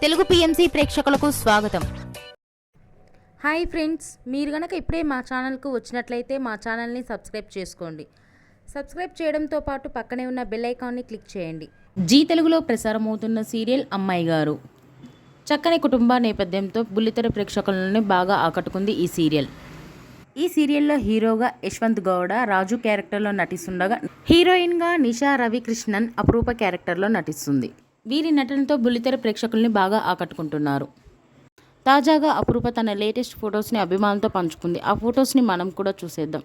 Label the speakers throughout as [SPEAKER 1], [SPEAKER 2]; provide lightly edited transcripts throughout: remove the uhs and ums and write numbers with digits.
[SPEAKER 1] Telugu PMC ప్రేక్షకులకు స్వాగతం.
[SPEAKER 2] Hi friends, మీరు గనక ఇప్పుడే మా ఛానల్కు వచ్చినట్లయితే మా ఛానల్ని సబ్స్క్రైబ్ చేసుకోండి. సబ్స్క్రైబ్ చేయడంతో పాటు పక్కనే ఉన్న బెల్ ఐకాన్ని క్లిక్ చేయండి.
[SPEAKER 3] జీ తెలుగులో ప్రసారమవుతున్న సీరియల్ అమ్మాయి గారు. చక్కని కుటుంబ నేపథ్యంతో బుల్లితెర ప్రేక్షకులను బాగా ఆకట్టుకుంది ఈ సీరియల్. ఈ సీరియల్లో హీరోగా యశ్వంత్ గౌడ రాజు క్యారెక్టర్లో నటిస్తుండగా, హీరోయిన్గా నిషా రవికృష్ణన్ అపరూప క్యారెక్టర్లో నటిస్తుంది. వీరి నటనతో బుల్లితెర ప్రేక్షకుల్ని బాగా ఆకట్టుకుంటున్నారు. తాజాగా అపరూప తన లేటెస్ట్ ఫొటోస్ని అభిమానులతో పంచుకుంది. ఆ ఫొటోస్ని మనం కూడా చూసేద్దాం.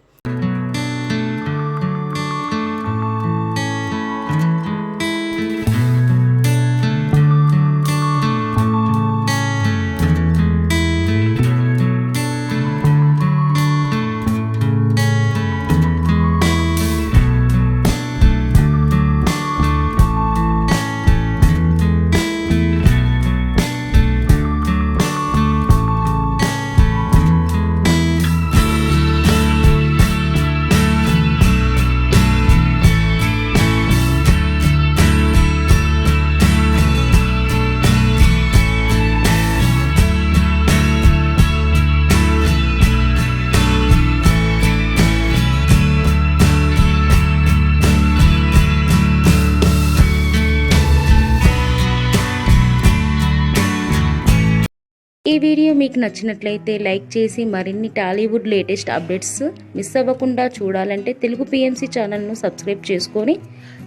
[SPEAKER 3] ఈ వీడియో మీకు నచ్చినట్లయితే లైక్ చేసి మరిన్ని టాలీవుడ్ లేటెస్ట్ అప్డేట్స్ మిస్ అవ్వకుండా చూడాలంటే తెలుగు పిఎంసి ఛానల్ను సబ్స్క్రైబ్ చేసుకొని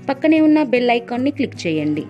[SPEAKER 3] పక్కనే ఉన్న బెల్ ఐకాన్ని క్లిక్ చేయండి.